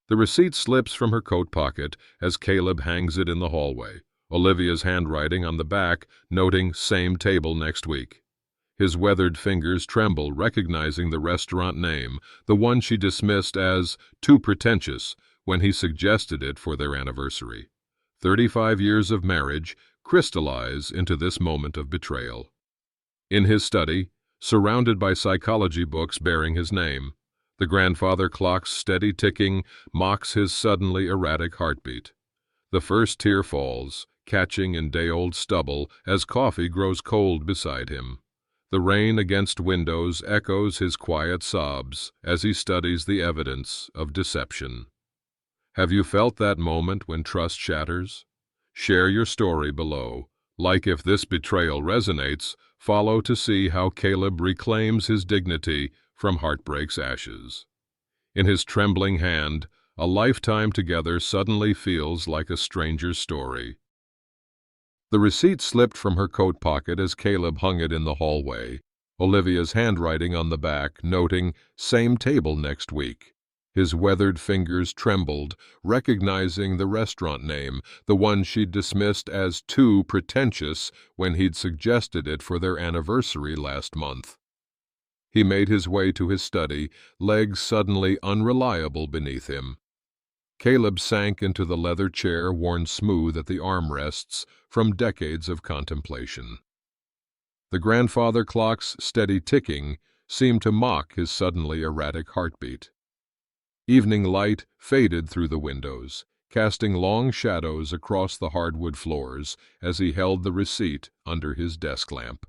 The receipt slips from her coat pocket as Caleb hangs it in the hallway, Olivia's handwriting on the back noting same table next week. His weathered fingers tremble, recognizing the restaurant name, the one she dismissed as too pretentious when he suggested it for their anniversary. 35 years of marriage crystallize into this moment of betrayal. In his study, surrounded by psychology books bearing his name, the grandfather clock's steady ticking mocks his suddenly erratic heartbeat. The first tear falls, catching in day-old stubble as coffee grows cold beside him. The rain against windows echoes his quiet sobs as he studies the evidence of deception. Have you felt that moment when trust shatters? Share your story below. Like if this betrayal resonates, follow to see how Caleb reclaims his dignity from heartbreak's ashes. In his trembling hand, a lifetime together suddenly feels like a stranger's story. The receipt slipped from her coat pocket as Caleb hung it in the hallway, Olivia's handwriting on the back noting same table next week. His weathered fingers trembled, recognizing the restaurant name, the one she'd dismissed as too pretentious when he'd suggested it for their anniversary last month. He made his way to his study, legs suddenly unreliable beneath him. Caleb sank into the leather chair worn smooth at the armrests from decades of contemplation. The grandfather clock's steady ticking seemed to mock his suddenly erratic heartbeat. Evening light faded through the windows, casting long shadows across the hardwood floors as he held the receipt under his desk lamp.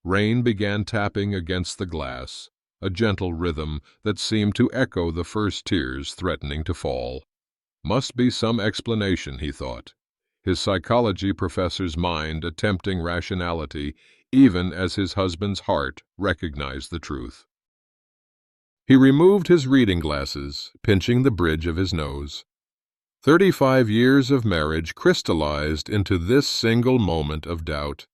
Rain began tapping against the glass, a gentle rhythm that seemed to echo the first tears threatening to fall. Must be some explanation, he thought, his psychology professor's mind attempting rationality even as his husband's heart recognized the truth. He removed his reading glasses, pinching the bridge of his nose. 35 years of marriage crystallized into this single moment of doubt.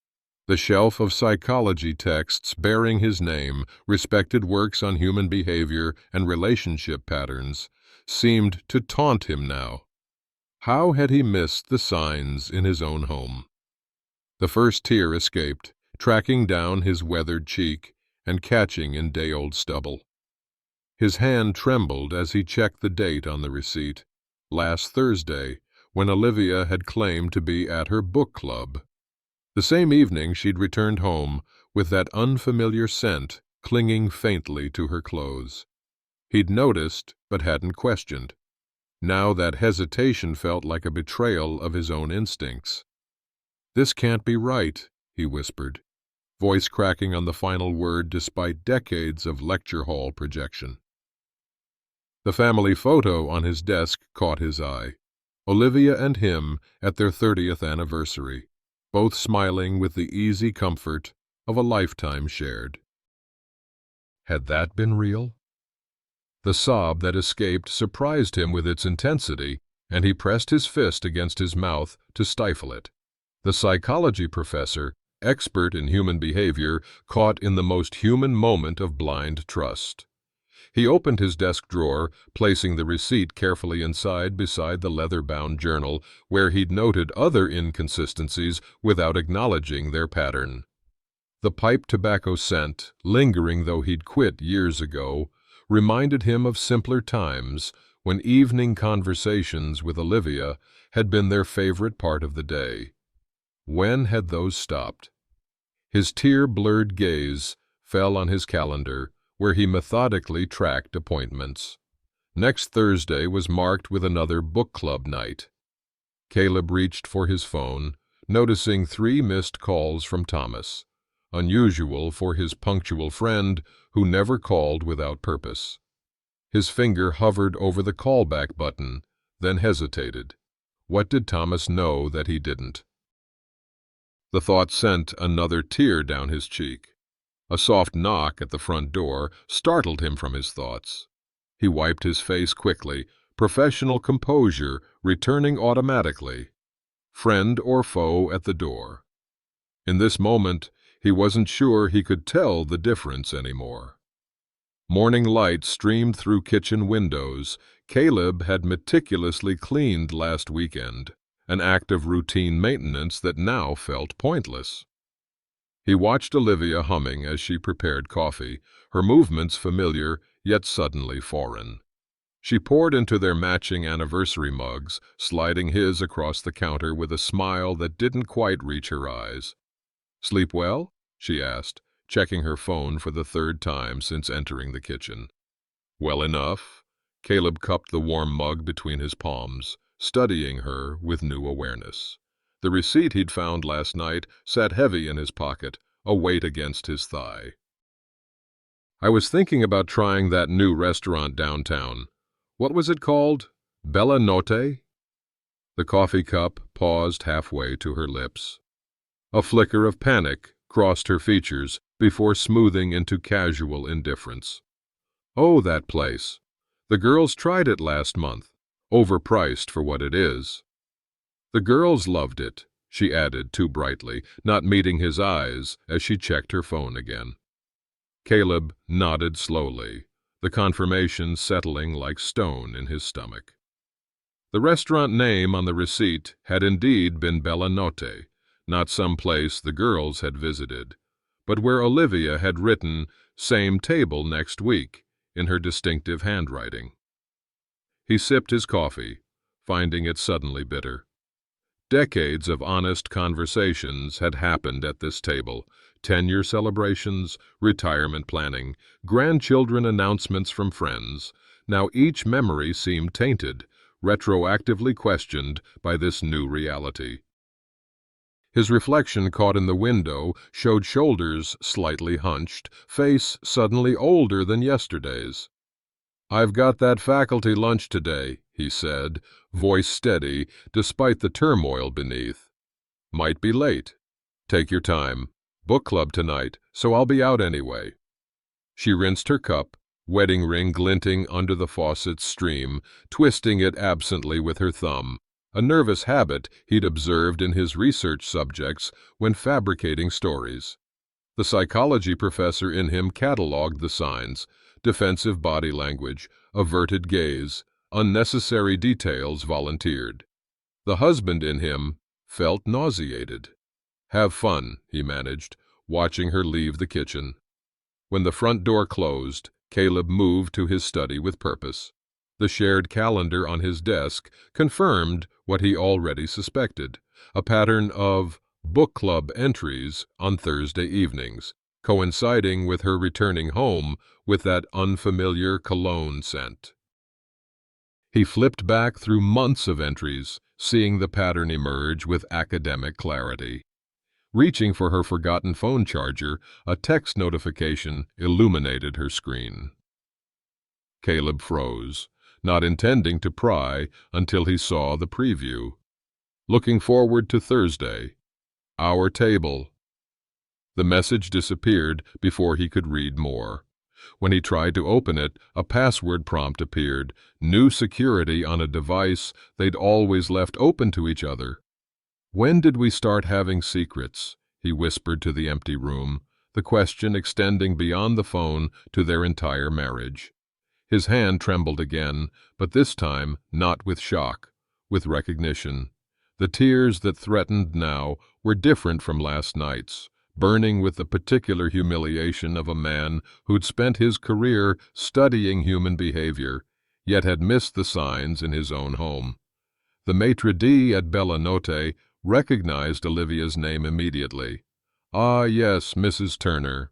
The shelf of psychology texts bearing his name, respected works on human behavior and relationship patterns, seemed to taunt him now. How had he missed the signs in his own home? The first tear escaped, tracking down his weathered cheek and catching in day-old stubble. His hand trembled as he checked the date on the receipt, last Thursday, when Olivia had claimed to be at her book club. The same evening she'd returned home with that unfamiliar scent clinging faintly to her clothes. He'd noticed, but hadn't questioned. Now that hesitation felt like a betrayal of his own instincts. "This can't be right," he whispered, voice cracking on the final word despite decades of lecture hall projection. The family photo on his desk caught his eye. Olivia and him at their 30th anniversary, both smiling with the easy comfort of a lifetime shared. Had that been real? The sob that escaped surprised him with its intensity, and he pressed his fist against his mouth to stifle it. The psychology professor, expert in human behavior, caught in the most human moment of blind trust. He opened his desk drawer, placing the receipt carefully inside beside the leather-bound journal, where he'd noted other inconsistencies without acknowledging their pattern. The pipe tobacco scent, lingering though he'd quit years ago, reminded him of simpler times when evening conversations with Olivia had been their favorite part of the day. When had those stopped? His tear-blurred gaze fell on his calendar, where he methodically tracked appointments. Next Thursday was marked with another book club night. Caleb reached for his phone, noticing 3 missed calls from Thomas, unusual for his punctual friend who never called without purpose. His finger hovered over the callback button, then hesitated. What did Thomas know that he didn't? The thought sent another tear down his cheek. A soft knock at the front door startled him from his thoughts. He wiped his face quickly, professional composure returning automatically. Friend or foe at the door. In this moment, he wasn't sure he could tell the difference anymore. Morning light streamed through kitchen windows, Caleb had meticulously cleaned last weekend, an act of routine maintenance that now felt pointless. He watched Olivia humming as she prepared coffee, her movements familiar yet suddenly foreign. She poured into their matching anniversary mugs, sliding his across the counter with a smile that didn't quite reach her eyes. "Sleep well?" she asked, checking her phone for the third time since entering the kitchen. "Well enough." Caleb cupped the warm mug between his palms, studying her with new awareness. The receipt he'd found last night sat heavy in his pocket, a weight against his thigh. "I was thinking about trying that new restaurant downtown. What was it called? Bella Notte?" The coffee cup paused halfway to her lips. A flicker of panic crossed her features before smoothing into casual indifference. "Oh, that place. The girls tried it last month. Overpriced for what it is." "The girls loved it," she added too brightly, not meeting his eyes as she checked her phone again. Caleb nodded slowly, the confirmation settling like stone in his stomach. The restaurant name on the receipt had indeed been Bella Notte, not some place the girls had visited, but where Olivia had written "same table next week" in her distinctive handwriting. He sipped his coffee, finding it suddenly bitter. Decades of honest conversations had happened at this table: tenure celebrations, retirement planning, grandchildren announcements from friends. Now each memory seemed tainted, retroactively questioned by this new reality. His reflection caught in the window showed shoulders slightly hunched, face suddenly older than yesterday's. "I've got that faculty lunch today," he said, voice steady despite the turmoil beneath. "Might be late. Take your time. Book club tonight, so I'll be out anyway." She rinsed her cup, wedding ring glinting under the faucet's stream, twisting it absently with her thumb, a nervous habit he'd observed in his research subjects when fabricating stories. The psychology professor in him catalogued the signs: defensive body language, averted gaze, unnecessary details volunteered. The husband in him felt nauseated. "Have fun," he managed, watching her leave the kitchen. When the front door closed, Caleb moved to his study with purpose. The shared calendar on his desk confirmed what he already suspected: a pattern of book club entries on Thursday evenings, coinciding with her returning home with that unfamiliar cologne scent. He flipped back through months of entries, seeing the pattern emerge with academic clarity. Reaching for her forgotten phone charger, a text notification illuminated her screen. Caleb froze, not intending to pry until he saw the preview. "Looking forward to Thursday. Our table." The message disappeared before he could read more. When he tried to open it, a password prompt appeared: new security on a device they'd always left open to each other. "When did we start having secrets?" he whispered to the empty room, the question extending beyond the phone to their entire marriage. His hand trembled again, but this time not with shock, with recognition. The tears that threatened now were different from last night's, burning with the particular humiliation of a man who'd spent his career studying human behavior, yet had missed the signs in his own home. The maitre d' at Bella Notte recognized Olivia's name immediately. "Ah, yes, Mrs. Turner."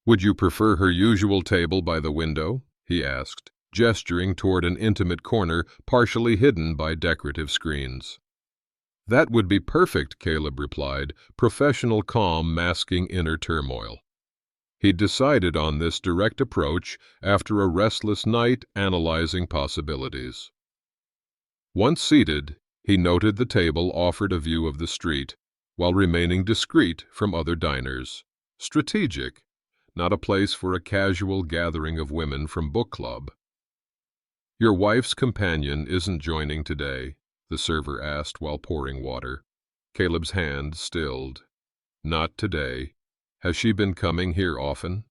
"Would you prefer her usual table by the window?" he asked, gesturing toward an intimate corner partially hidden by decorative screens. "That would be perfect," Caleb replied, professional calm masking inner turmoil. He'd decided on this direct approach after a restless night analyzing possibilities. Once seated, he noted the table offered a view of the street, while remaining discreet from other diners. Strategic, not a place for a casual gathering of women from book club. "Your wife's companion isn't joining today?" the server asked while pouring water. Caleb's hand stilled. "Not today. Has she been coming here often?"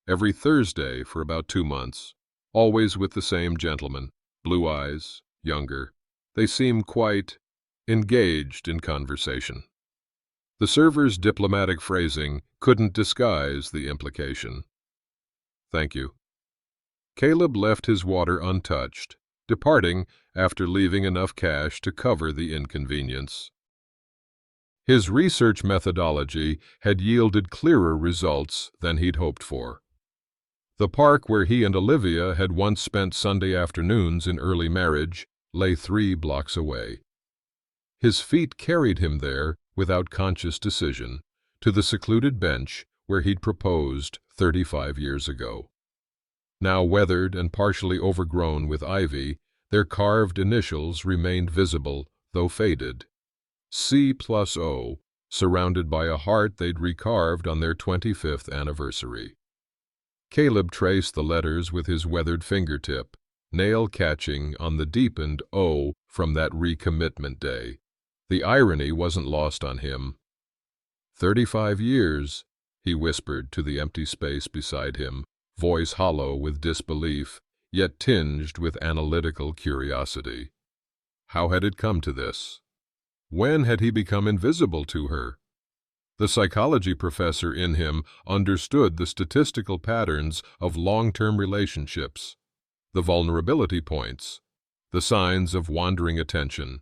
"Every Thursday for about 2 months. always with the same gentleman, blue eyes, younger. They seem quite engaged in conversation. The server's diplomatic phrasing couldn't disguise the implication. "Thank you." Caleb left his water untouched, departing after leaving enough cash to cover the inconvenience. His research methodology had yielded clearer results than he'd hoped for. The park where he and Olivia had once spent Sunday afternoons in early marriage lay 3 blocks away. His feet carried him there without conscious decision, to the secluded bench where he'd proposed 35 years ago. Now weathered and partially overgrown with ivy, their carved initials remained visible, though faded. C+O, surrounded by a heart they'd recarved on their 25th anniversary. Caleb traced the letters with his weathered fingertip, nail catching on the deepened O from that recommitment day. The irony wasn't lost on him. 35 years, he whispered to the empty space beside him, voice hollow with disbelief, yet tinged with analytical curiosity. How had it come to this? When had he become invisible to her? The psychology professor in him understood the statistical patterns of long-term relationships, the vulnerability points, the signs of wandering attention.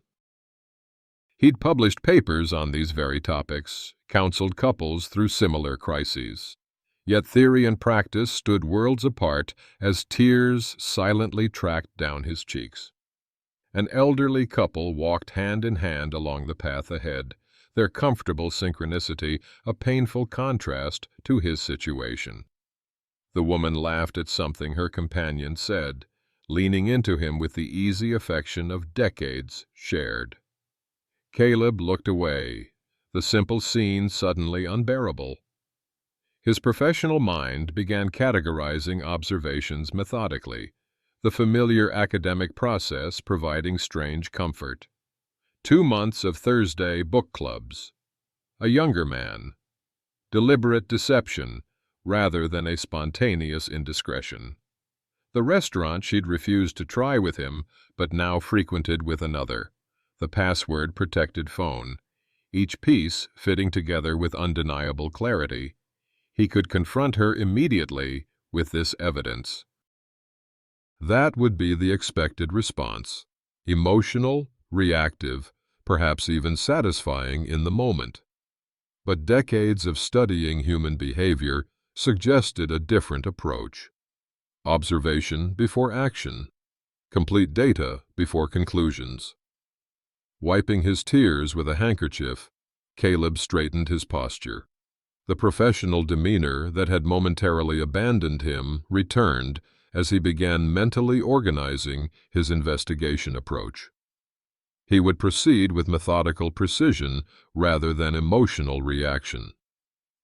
He'd published papers on these very topics, counseled couples through similar crises. Yet theory and practice stood worlds apart as tears silently tracked down his cheeks. An elderly couple walked hand in hand along the path ahead, their comfortable synchronicity a painful contrast to his situation. The woman laughed at something her companion said, leaning into him with the easy affection of decades shared. Caleb looked away, the simple scene suddenly unbearable. His professional mind began categorizing observations methodically, the familiar academic process providing strange comfort. 2 months of Thursday book clubs. A younger man. Deliberate deception rather than a spontaneous indiscretion. The restaurant she'd refused to try with him, but now frequented with another. The password-protected phone. Each piece fitting together with undeniable clarity. He could confront her immediately with this evidence. That would be the expected response. Emotional, reactive, perhaps even satisfying in the moment. But decades of studying human behavior suggested a different approach. Observation before action. Complete data before conclusions. Wiping his tears with a handkerchief, Caleb straightened his posture. The professional demeanor that had momentarily abandoned him returned as he began mentally organizing his investigation approach. He would proceed with methodical precision rather than emotional reaction.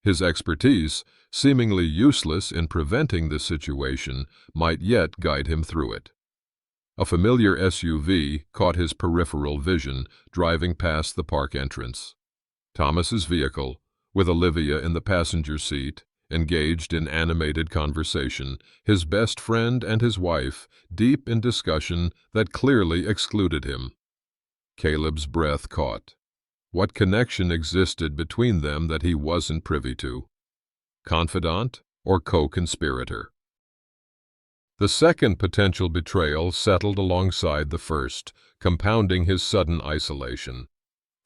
His expertise, seemingly useless in preventing the situation, might yet guide him through it. A familiar SUV caught his peripheral vision, driving past the park entrance. Thomas's vehicle, with Olivia in the passenger seat, engaged in animated conversation, his best friend and his wife deep in discussion that clearly excluded him. Caleb's breath caught. What connection existed between them that he wasn't privy to? Confidant or co-conspirator? The second potential betrayal settled alongside the first, compounding his sudden isolation.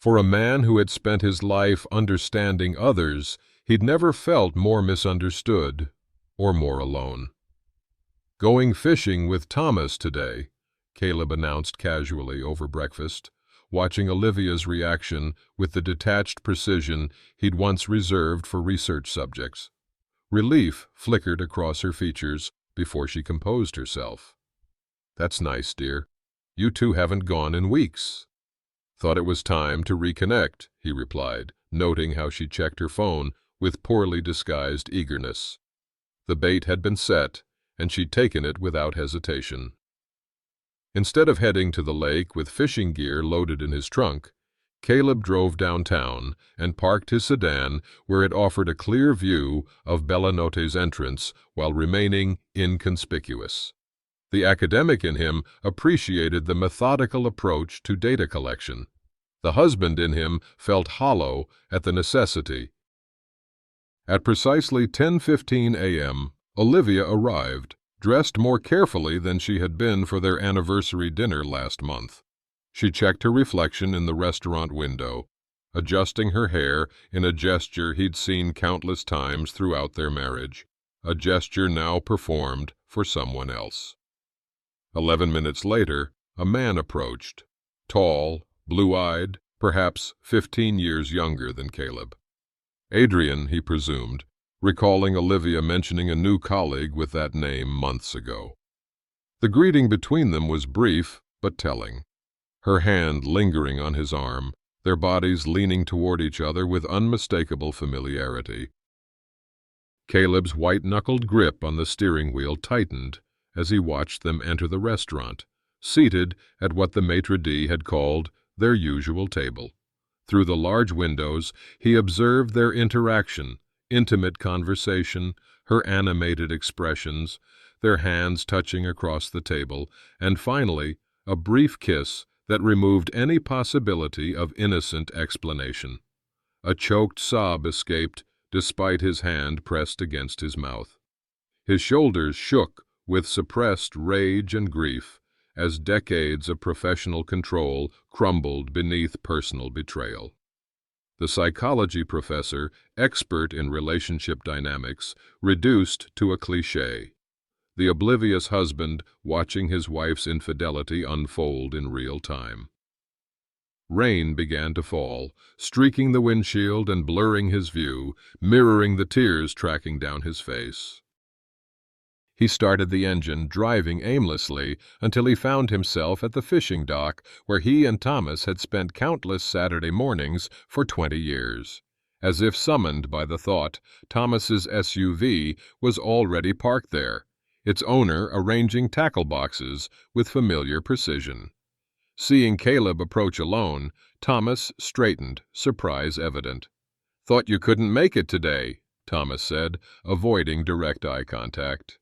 For a man who had spent his life understanding others, he'd never felt more misunderstood or more alone. "Going fishing with Thomas today," Caleb announced casually over breakfast, watching Olivia's reaction with the detached precision he'd once reserved for research subjects. Relief flickered across her features before she composed herself. "That's nice, dear. You two haven't gone in weeks." "Thought it was time to reconnect," he replied, noting how she checked her phone with poorly disguised eagerness. The bait had been set, and she'd taken it without hesitation. Instead of heading to the lake with fishing gear loaded in his trunk, Caleb drove downtown and parked his sedan where it offered a clear view of Bellanotte's entrance while remaining inconspicuous. The academic in him appreciated the methodical approach to data collection. The husband in him felt hollow at the necessity. At precisely 10:15 a.m., Olivia arrived, dressed more carefully than she had been for their anniversary dinner last month. She checked her reflection in the restaurant window, adjusting her hair in a gesture he'd seen countless times throughout their marriage, a gesture now performed for someone else. 11 minutes later, a man approached, tall, blue-eyed, perhaps 15 years younger than Caleb. Adrian, he presumed, recalling Olivia mentioning a new colleague with that name months ago. The greeting between them was brief but telling, her hand lingering on his arm, their bodies leaning toward each other with unmistakable familiarity. Caleb's white-knuckled grip on the steering wheel tightened as he watched them enter the restaurant, seated at what the maitre d' had called their usual table. Through the large windows, he observed their interaction, intimate conversation, her animated expressions, their hands touching across the table, and finally, a brief kiss that removed any possibility of innocent explanation. A choked sob escaped, despite his hand pressed against his mouth. His shoulders shook with suppressed rage and grief as decades of professional control crumbled beneath personal betrayal. The psychology professor, expert in relationship dynamics, reduced to a cliché. The oblivious husband watching his wife's infidelity unfold in real time. Rain began to fall, streaking the windshield and blurring his view, mirroring the tears tracking down his face. He started the engine, driving aimlessly, until he found himself at the fishing dock where he and Thomas had spent countless Saturday mornings for 20 years. As if summoned by the thought, Thomas's SUV was already parked there, its owner arranging tackle boxes with familiar precision. Seeing Caleb approach alone, Thomas straightened, surprise evident. "Thought you couldn't make it today," Thomas said, avoiding direct eye contact.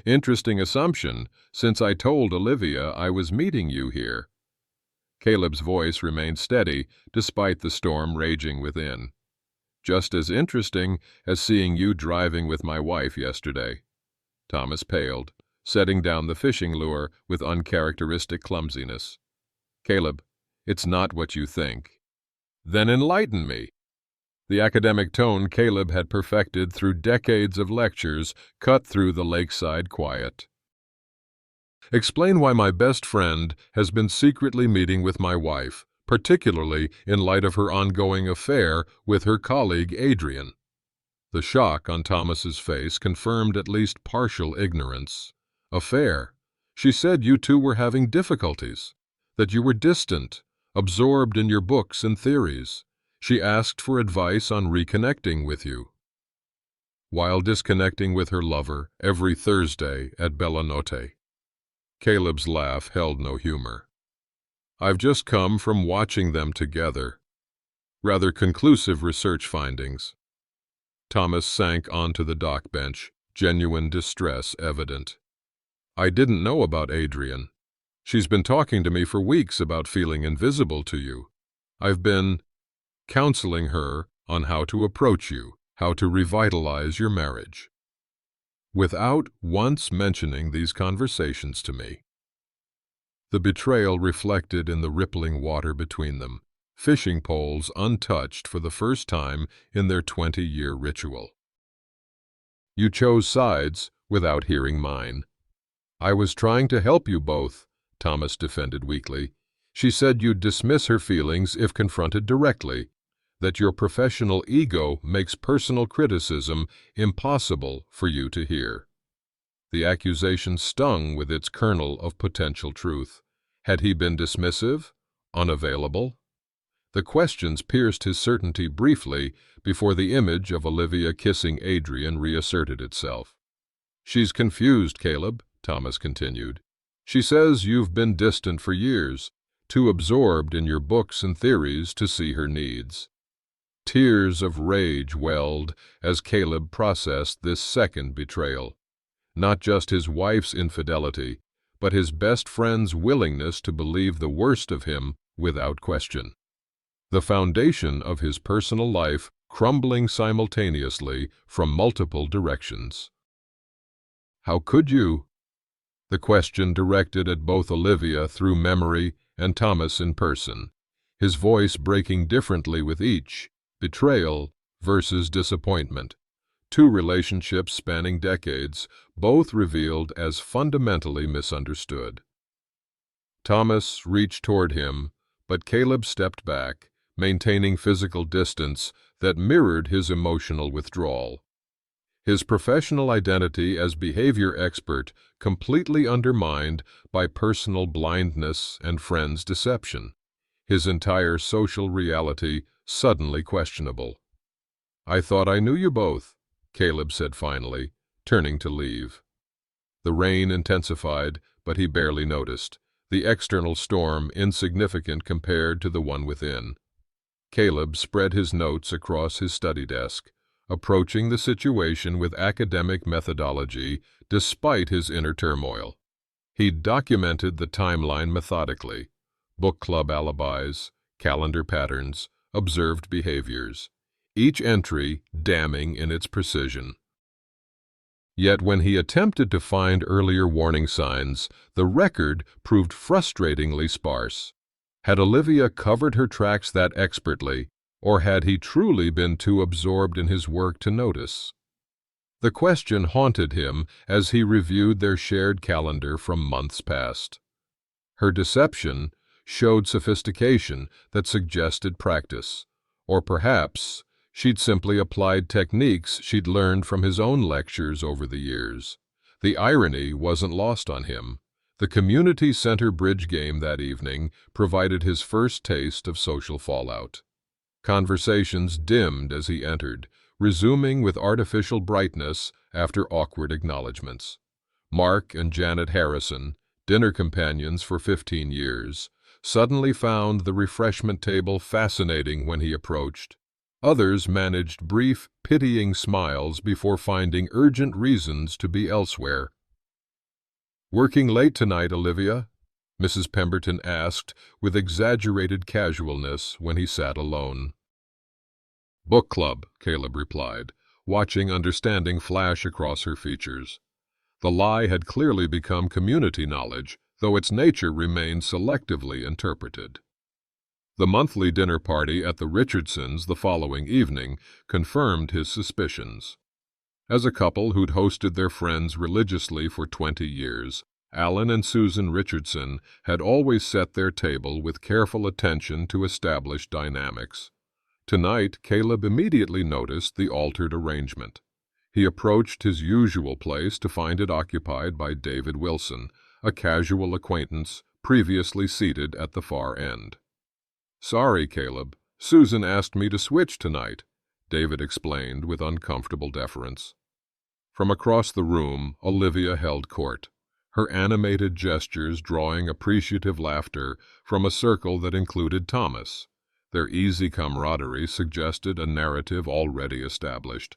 "Interesting assumption, since I told Olivia I was meeting you here." Caleb's voice remained steady, despite the storm raging within. "Just as interesting as seeing you driving with my wife yesterday." Thomas paled, setting down the fishing lure with uncharacteristic clumsiness. "Caleb, it's not what you think." "Then enlighten me." The academic tone Caleb had perfected through decades of lectures cut through the lakeside quiet. "Explain why my best friend has been secretly meeting with my wife, particularly in light of her ongoing affair with her colleague Adrian." The shock on Thomas's face confirmed at least partial ignorance. "Affair? She said you two were having difficulties, that you were distant, absorbed in your books and theories. She asked for advice on reconnecting with you." While disconnecting with her lover every Thursday at Bella Notte. Caleb's laugh held no humor. "I've just come from watching them together. Rather conclusive research findings." Thomas sank onto the dock bench, genuine distress evident. "I didn't know about Adrian. She's been talking to me for weeks about feeling invisible to you. I've been counseling her on how to approach you, how to revitalize your marriage." Without once mentioning these conversations to me. The betrayal reflected in the rippling water between them, fishing poles untouched for the first time in their 20-year ritual. "You chose sides without hearing mine." "I was trying to help you both," Thomas defended weakly. "She said you'd dismiss her feelings if confronted directly, that your professional ego makes personal criticism impossible for you to hear." The accusation stung with its kernel of potential truth. Had he been dismissive? Unavailable? The questions pierced his certainty briefly before the image of Olivia kissing Adrian reasserted itself. "She's confused, Caleb," Thomas continued. "She says you've been distant for years, too absorbed in your books and theories to see her needs." Tears of rage welled as Caleb processed this second betrayal. Not just his wife's infidelity, but his best friend's willingness to believe the worst of him without question. The foundation of his personal life crumbling simultaneously from multiple directions. How could you? The question directed at both Olivia through memory and Thomas in person, his voice breaking differently with each, betrayal versus disappointment. Two relationships spanning decades, both revealed as fundamentally misunderstood. Thomas reached toward him, but Caleb stepped back, maintaining physical distance that mirrored his emotional withdrawal. His professional identity as behavior expert completely undermined by personal blindness and friends' deception. His entire social reality suddenly questionable. "I thought I knew you both," Caleb said finally, turning to leave. The rain intensified, but he barely noticed, the external storm insignificant compared to the one within. Caleb spread his notes across his study desk, approaching the situation with academic methodology despite his inner turmoil. He documented the timeline methodically: book club alibis, calendar patterns, observed behaviors, each entry damning in its precision. Yet when he attempted to find earlier warning signs, the record proved frustratingly sparse. Had Olivia covered her tracks that expertly, or had he truly been too absorbed in his work to notice? The question haunted him as he reviewed their shared calendar from months past. Her deception showed sophistication that suggested practice, or perhaps she'd simply applied techniques she'd learned from his own lectures over the years. The irony wasn't lost on him. The community center bridge game that evening provided his first taste of social fallout. Conversations dimmed as he entered, resuming with artificial brightness after awkward acknowledgments. Mark and Janet Harrison, dinner companions for 15 years, suddenly found the refreshment table fascinating when he approached. Others managed brief, pitying smiles before finding urgent reasons to be elsewhere. "Working late tonight, Olivia?" Mrs. Pemberton asked with exaggerated casualness when he sat alone. "Book club," Caleb replied, watching understanding flash across her features. The lie had clearly become community knowledge, though its nature remained selectively interpreted. The monthly dinner party at the Richardsons' the following evening confirmed his suspicions. As a couple who'd hosted their friends religiously for 20 years, Alan and Susan Richardson had always set their table with careful attention to established dynamics. Tonight, Caleb immediately noticed the altered arrangement. He approached his usual place to find it occupied by David Wilson, a casual acquaintance previously seated at the far end. "Sorry, Caleb. Susan asked me to switch tonight," David explained with uncomfortable deference. From across the room, Olivia held court, her animated gestures drawing appreciative laughter from a circle that included Thomas. Their easy camaraderie suggested a narrative already established,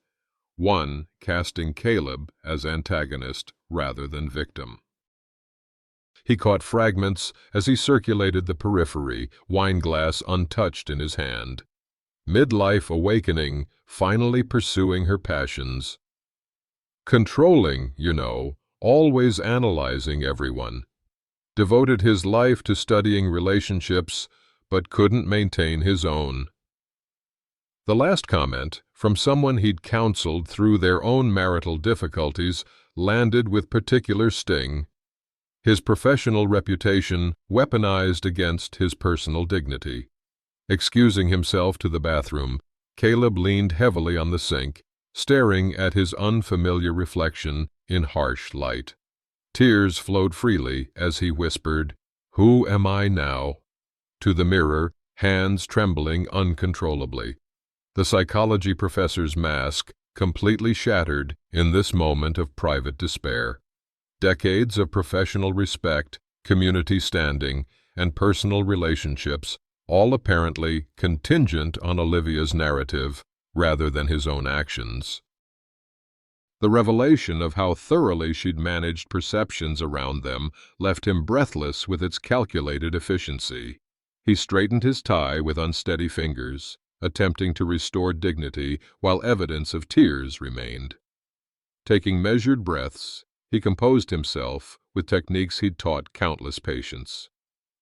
one casting Caleb as antagonist rather than victim. He caught fragments as he circulated the periphery, wineglass untouched in his hand. Midlife awakening, finally pursuing her passions. Controlling, always analyzing everyone. Devoted his life to studying relationships, but couldn't maintain his own. The last comment, from someone he'd counseled through their own marital difficulties, landed with particular sting. His professional reputation weaponized against his personal dignity. Excusing himself to the bathroom, Caleb leaned heavily on the sink, staring at his unfamiliar reflection in harsh light. Tears flowed freely as he whispered, "Who am I now?" to the mirror, hands trembling uncontrollably. The psychology professor's mask completely shattered in this moment of private despair. Decades of professional respect, community standing, and personal relationships, all apparently contingent on Olivia's narrative rather than his own actions. The revelation of how thoroughly she'd managed perceptions around them left him breathless with its calculated efficiency. He straightened his tie with unsteady fingers, attempting to restore dignity while evidence of tears remained. Taking measured breaths, he composed himself with techniques he'd taught countless patients.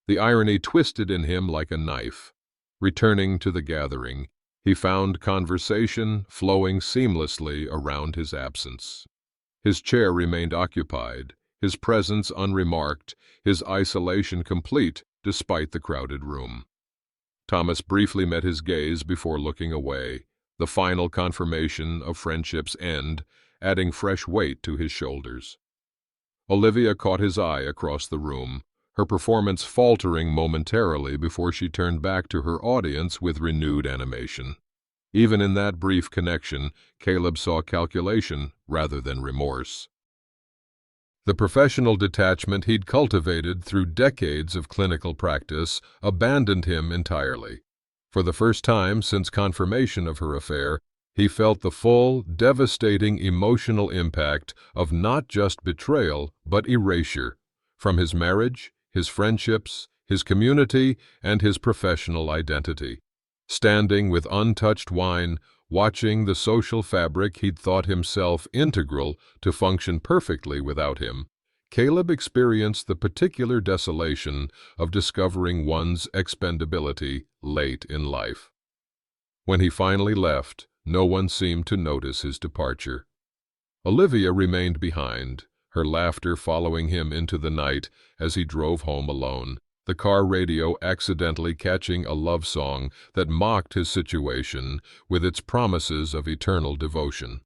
The irony twisted in him like a knife. Returning to the gathering, he found conversation flowing seamlessly around his absence. His chair remained occupied, his presence unremarked, his isolation complete despite the crowded room. Thomas briefly met his gaze before looking away, the final confirmation of friendship's end, adding fresh weight to his shoulders. Olivia caught his eye across the room, her performance faltering momentarily before she turned back to her audience with renewed animation. Even in that brief connection, Caleb saw calculation rather than remorse. The professional detachment he'd cultivated through decades of clinical practice abandoned him entirely. For the first time since confirmation of her affair, he felt the full, devastating emotional impact of not just betrayal, but erasure, from his marriage, his friendships, his community, and his professional identity. Standing with untouched wine, watching the social fabric he'd thought himself integral to function perfectly without him, Caleb experienced the particular desolation of discovering one's expendability late in life. When he finally left, no one seemed to notice his departure. Olivia remained behind, her laughter following him into the night as he drove home alone, the car radio accidentally catching a love song that mocked his situation with its promises of eternal devotion.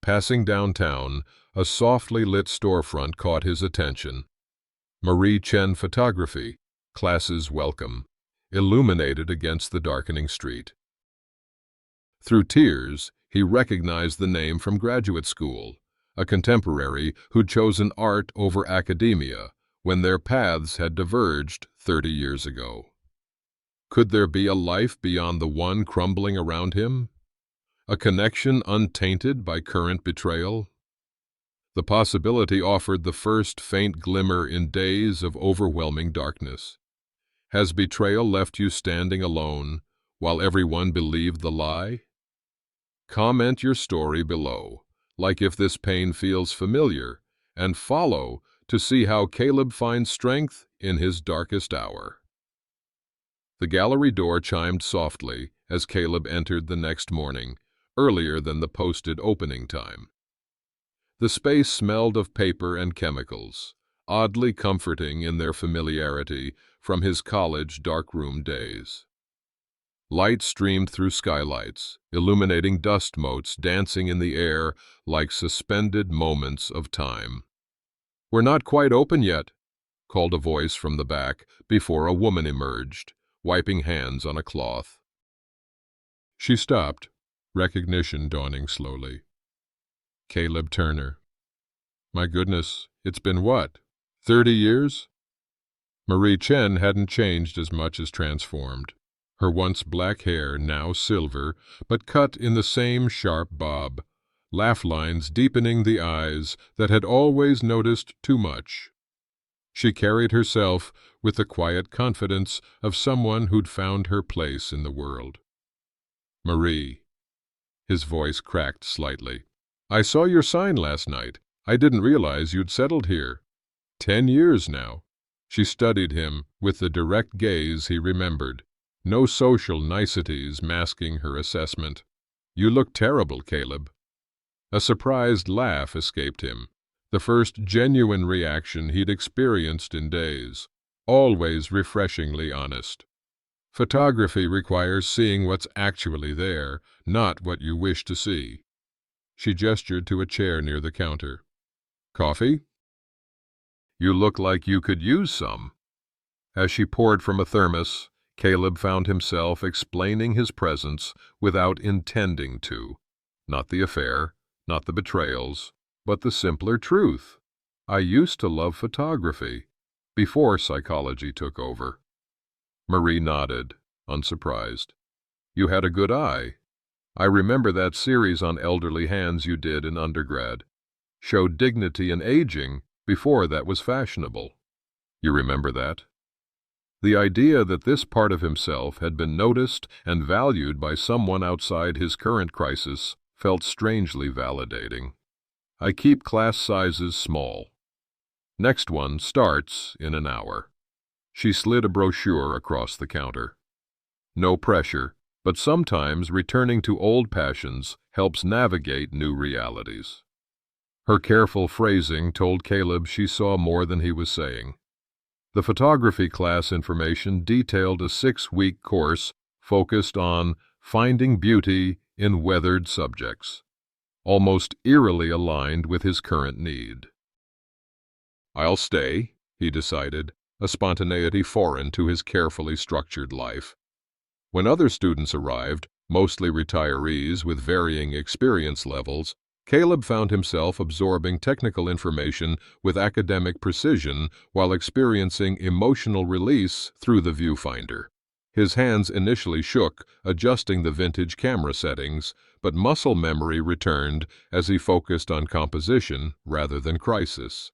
Passing downtown, a softly lit storefront caught his attention. Marie Chen Photography, classes welcome, illuminated against the darkening street. Through tears, he recognized the name from graduate school, a contemporary who'd chosen art over academia when their paths had diverged 30 years ago. Could there be a life beyond the one crumbling around him? A connection untainted by current betrayal? The possibility offered the first faint glimmer in days of overwhelming darkness. Has betrayal left you standing alone while everyone believed the lie? Comment your story below, like if this pain feels familiar, and follow to see how Caleb finds strength in his darkest hour. The gallery door chimed softly as Caleb entered the next morning, earlier than the posted opening time. The space smelled of paper and chemicals, oddly comforting in their familiarity from his college darkroom days. Light streamed through skylights, illuminating dust motes dancing in the air like suspended moments of time. "We're not quite open yet," called a voice from the back before a woman emerged, wiping hands on a cloth. She stopped, recognition dawning slowly. Caleb Turner. My goodness, it's been what, 30 years? Marie Chen hadn't changed as much as transformed. Her once black hair now silver, but cut in the same sharp bob, laugh lines deepening the eyes that had always noticed too much. She carried herself with the quiet confidence of someone who'd found her place in the world. Marie. His voice cracked slightly. I saw your sign last night. I didn't realize you'd settled here. 10 years now. She studied him with the direct gaze he remembered. No social niceties masking her assessment. You look terrible, Caleb. A surprised laugh escaped him, the first genuine reaction he'd experienced in days, always refreshingly honest. Photography requires seeing what's actually there, not what you wish to see. She gestured to a chair near the counter. Coffee? You look like you could use some. As she poured from a thermos, Caleb found himself explaining his presence without intending to. Not the affair, not the betrayals, but the simpler truth. I used to love photography, before psychology took over. Marie nodded, unsurprised. You had a good eye. I remember that series on elderly hands you did in undergrad. Showed dignity in aging before that was fashionable. You remember that? The idea that this part of himself had been noticed and valued by someone outside his current crisis felt strangely validating. I keep class sizes small. Next one starts in an hour. She slid a brochure across the counter. No pressure, but sometimes returning to old passions helps navigate new realities. Her careful phrasing told Caleb she saw more than he was saying. The photography class information detailed a 6-week course focused on finding beauty in weathered subjects, almost eerily aligned with his current need. I'll stay, he decided, a spontaneity foreign to his carefully structured life. When other students arrived, mostly retirees with varying experience levels, Caleb found himself absorbing technical information with academic precision while experiencing emotional release through the viewfinder. His hands initially shook, adjusting the vintage camera settings, but muscle memory returned as he focused on composition rather than crisis.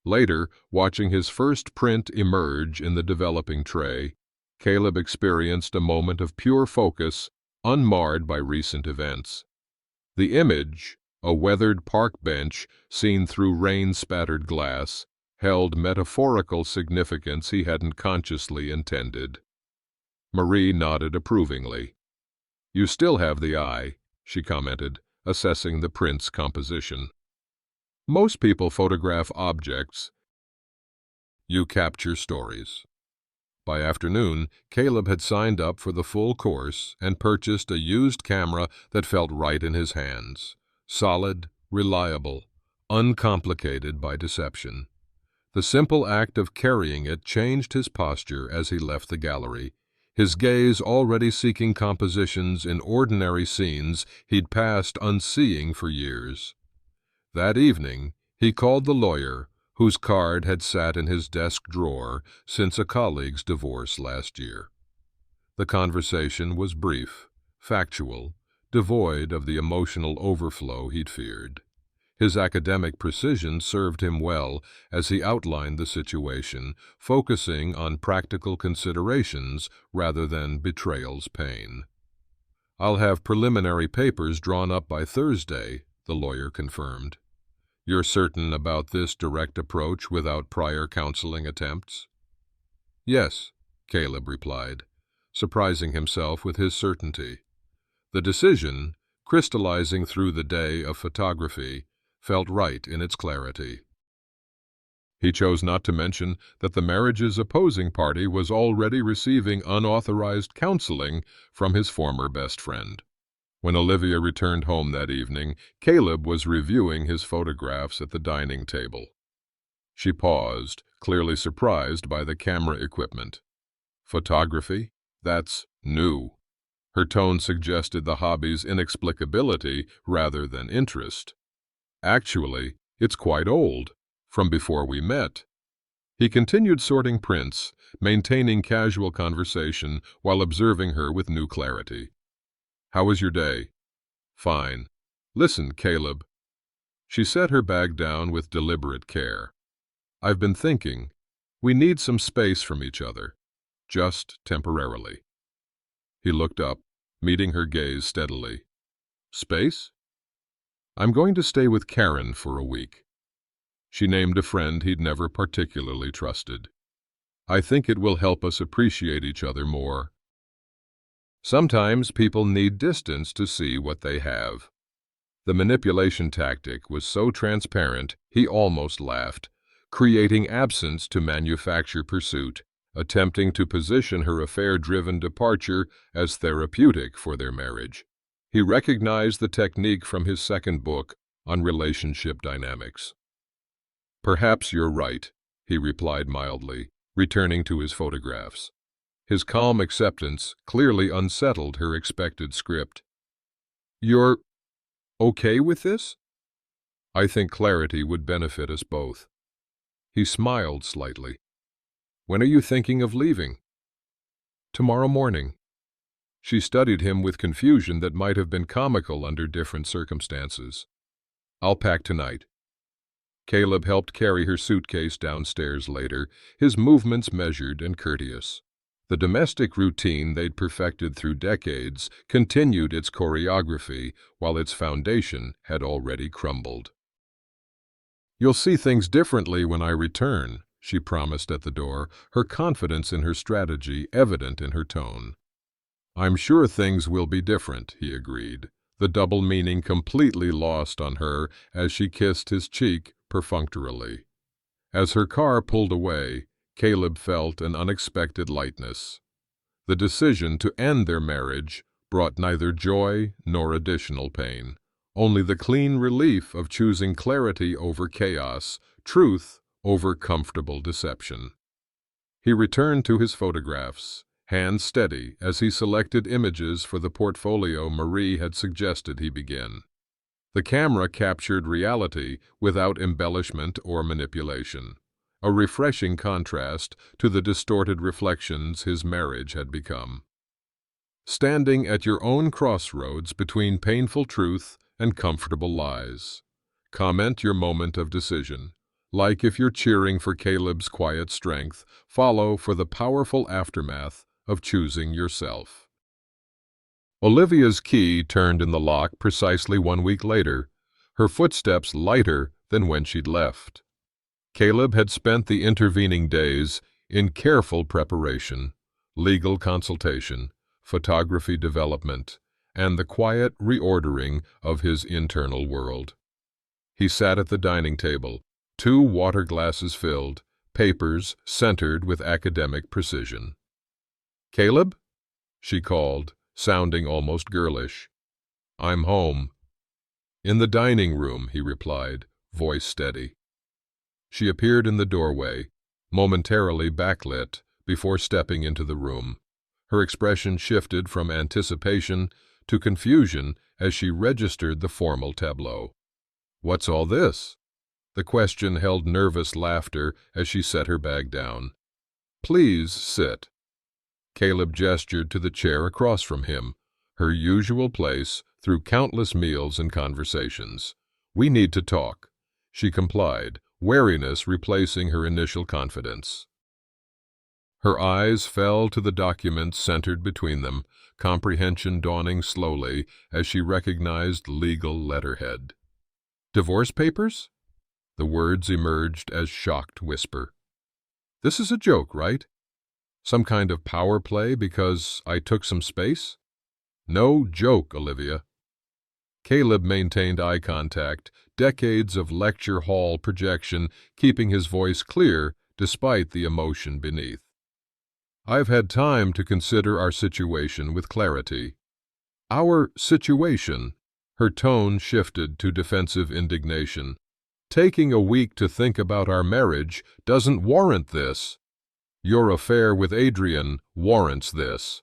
Later, watching his first print emerge in the developing tray, Caleb experienced a moment of pure focus, unmarred by recent events. The image, a weathered park bench seen through rain-spattered glass, held metaphorical significance he hadn't consciously intended. Marie nodded approvingly. "You still have the eye," she commented, assessing the print's composition. "Most people photograph objects. You capture stories." By afternoon, Caleb had signed up for the full course and purchased a used camera that felt right in his hands. Solid, reliable, uncomplicated by deception. The simple act of carrying it changed his posture as he left the gallery, his gaze already seeking compositions in ordinary scenes he'd passed unseeing for years. That evening, he called the lawyer, whose card had sat in his desk drawer since a colleague's divorce last year. The conversation was brief, factual, devoid of the emotional overflow he'd feared. His academic precision served him well as he outlined the situation, focusing on practical considerations rather than betrayal's pain. "I'll have preliminary papers drawn up by Thursday," the lawyer confirmed. "You're certain about this direct approach without prior counseling attempts?" "Yes," Caleb replied, surprising himself with his certainty. The decision, crystallizing through the day of photography, felt right in its clarity. He chose not to mention that the marriage's opposing party was already receiving unauthorized counseling from his former best friend. When Olivia returned home that evening, Caleb was reviewing his photographs at the dining table. She paused, clearly surprised by the camera equipment. "Photography? That's new." Her tone suggested the hobby's inexplicability rather than interest. "Actually, it's quite old, from before we met." He continued sorting prints, maintaining casual conversation while observing her with new clarity. "How was your day?" "Fine. Listen, Caleb." She set her bag down with deliberate care. "I've been thinking, we need some space from each other, just temporarily." He looked up, meeting her gaze steadily. "Space?" "I'm going to stay with Karen for a week." She named a friend he'd never particularly trusted. "I think it will help us appreciate each other more." Sometimes people need distance to see what they have. The manipulation tactic was so transparent he almost laughed, creating absence to manufacture pursuit, attempting to position her affair-driven departure as therapeutic for their marriage. He recognized the technique from his second book on relationship dynamics. "Perhaps you're right," he replied mildly, returning to his photographs. His calm acceptance clearly unsettled her expected script. "You're okay with this?" "I think clarity would benefit us both." He smiled slightly. "When are you thinking of leaving?" "Tomorrow morning." She studied him with confusion that might have been comical under different circumstances. "I'll pack tonight." Caleb helped carry her suitcase downstairs later, his movements measured and courteous. The domestic routine they'd perfected through decades continued its choreography while its foundation had already crumbled. "You'll see things differently when I return," she promised at the door, her confidence in her strategy evident in her tone. "I'm sure things will be different," he agreed, the double meaning completely lost on her as she kissed his cheek perfunctorily. As her car pulled away, Caleb felt an unexpected lightness. The decision to end their marriage brought neither joy nor additional pain, only the clean relief of choosing clarity over chaos, truth over comfortable deception. He returned to his photographs, hands steady as he selected images for the portfolio Marie had suggested he begin. The camera captured reality without embellishment or manipulation, a refreshing contrast to the distorted reflections his marriage had become. Standing at your own crossroads between painful truth and comfortable lies. Comment your moment of decision. Like if you're cheering for Caleb's quiet strength, follow for the powerful aftermath of choosing yourself. Olivia's key turned in the lock precisely 1 week later, her footsteps lighter than when she'd left. Caleb had spent the intervening days in careful preparation, legal consultation, photography development, and the quiet reordering of his internal world. He sat at the dining table, 2 water glasses filled, papers centered with academic precision. "Caleb?" she called, sounding almost girlish. "I'm home." "In the dining room," he replied, voice steady. She appeared in the doorway, momentarily backlit, before stepping into the room. Her expression shifted from anticipation to confusion as she registered the formal tableau. "What's all this?" The question held nervous laughter as she set her bag down. "Please sit." Caleb gestured to the chair across from him, her usual place through countless meals and conversations. "We need to talk." She complied, wariness replacing her initial confidence. Her eyes fell to the documents centered between them, comprehension dawning slowly as she recognized legal letterhead. "Divorce papers?" The words emerged as shocked whisper. "This is a joke, right? Some kind of power play because I took some space?" "No joke, Olivia." Caleb maintained eye contact, decades of lecture hall projection keeping his voice clear despite the emotion beneath. "I've had time to consider our situation with clarity." "Our situation?" Her tone shifted to defensive indignation. "Taking a week to think about our marriage doesn't warrant this. Your affair with Adrian warrants this."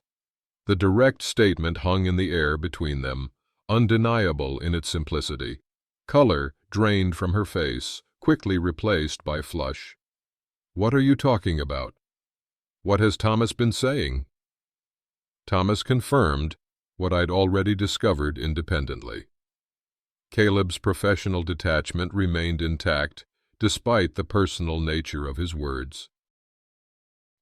The direct statement hung in the air between them, undeniable in its simplicity. Color drained from her face, quickly replaced by flush. "What are you talking about? What has Thomas been saying?" Thomas confirmed what I'd already discovered independently. Caleb's professional detachment remained intact, despite the personal nature of his words.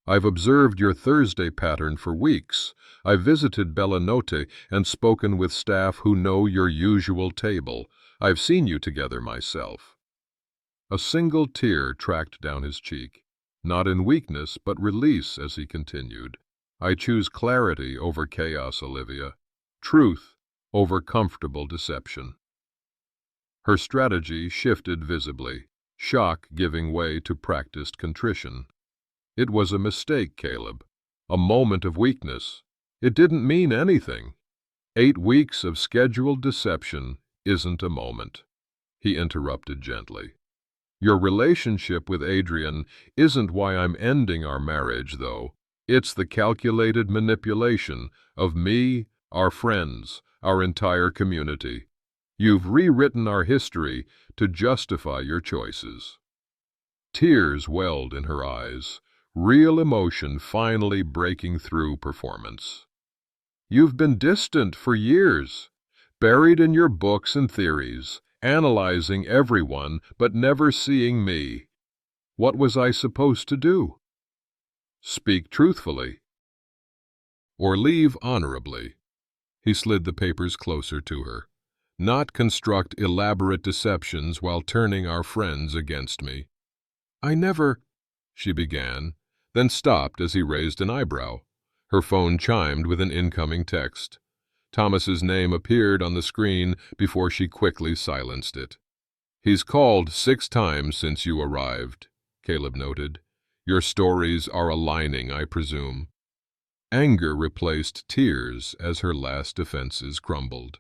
"I've observed your Thursday pattern for weeks. I've visited Bellanote and spoken with staff who know your usual table. I've seen you together myself." A single tear tracked down his cheek, not in weakness but release as he continued. "I choose clarity over chaos, Olivia. Truth over comfortable deception." Her strategy shifted visibly, shock giving way to practiced contrition. "It was a mistake, Caleb. A moment of weakness. It didn't mean anything." 8 weeks of scheduled deception isn't a moment," he interrupted gently. "Your relationship with Adrian isn't why I'm ending our marriage, though. It's the calculated manipulation of me, our friends, our entire community. You've rewritten our history to justify your choices." Tears welled in her eyes, real emotion finally breaking through performance. You've been distant for years, buried in your books and theories, analyzing everyone but never seeing me. What was I supposed to do? Speak truthfully, or leave honorably. He slid the papers closer to her. Not construct elaborate deceptions while turning our friends against me. I never, she began, then stopped as he raised an eyebrow. Her phone chimed with an incoming text. Thomas's name appeared on the screen before she quickly silenced it. He's called 6 times since you arrived, Caleb noted. Your stories are aligning, I presume. Anger replaced tears as her last defenses crumbled.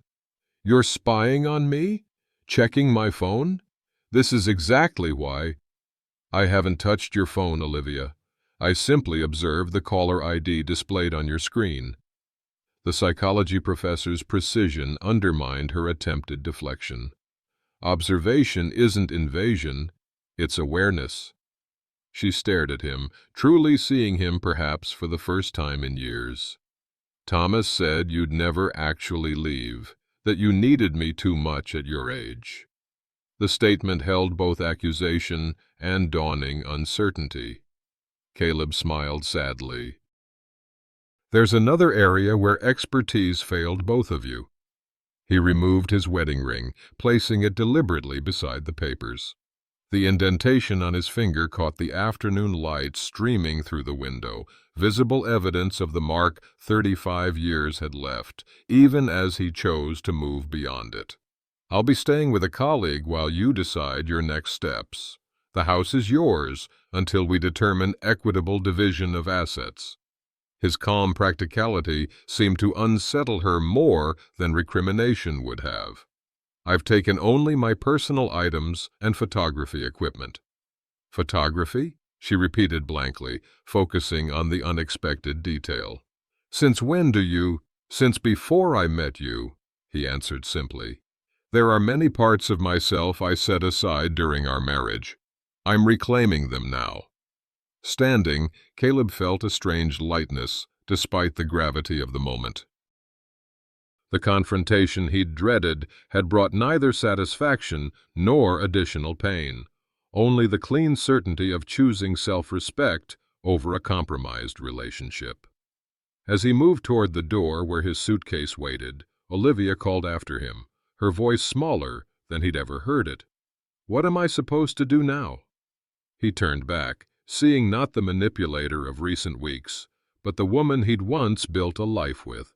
You're spying on me? Checking my phone? This is exactly why. I haven't touched your phone, Olivia. I simply observed the caller ID displayed on your screen. The psychology professor's precision undermined her attempted deflection. Observation isn't invasion, it's awareness. She stared at him, truly seeing him perhaps for the first time in years. Thomas said you'd never actually leave, that you needed me too much at your age. The statement held both accusation and dawning uncertainty. Caleb smiled sadly. There's another area where expertise failed both of you. He removed his wedding ring, placing it deliberately beside the papers. The indentation on his finger caught the afternoon light streaming through the window, visible evidence of the mark 35 years had left, even as he chose to move beyond it. I'll be staying with a colleague while you decide your next steps. The house is yours until we determine equitable division of assets. His calm practicality seemed to unsettle her more than recrimination would have. I've taken only my personal items and photography equipment. Photography? She repeated blankly, focusing on the unexpected detail. Since when do you? Since before I met you, he answered simply. There are many parts of myself I set aside during our marriage. I'm reclaiming them now. Standing, Caleb felt a strange lightness, despite the gravity of the moment. The confrontation he'd dreaded had brought neither satisfaction nor additional pain, only the clean certainty of choosing self-respect over a compromised relationship. As he moved toward the door where his suitcase waited, Olivia called after him, her voice smaller than he'd ever heard it. What am I supposed to do now? He turned back, seeing not the manipulator of recent weeks, but the woman he'd once built a life with.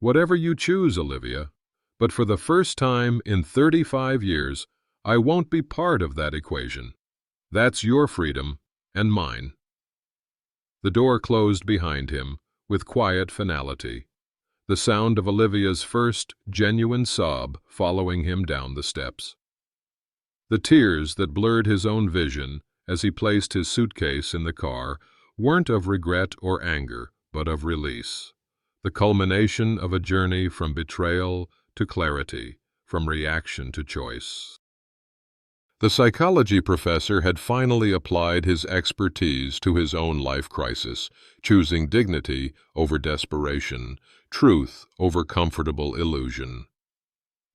Whatever you choose, Olivia, but for the first time in 35 years, I won't be part of that equation. That's your freedom and mine. The door closed behind him with quiet finality, the sound of Olivia's first genuine sob following him down the steps. The tears that blurred his own vision as he placed his suitcase in the car weren't of regret or anger, but of release, the culmination of a journey from betrayal to clarity, from reaction to choice. The psychology professor had finally applied his expertise to his own life crisis, choosing dignity over desperation, truth over comfortable illusion.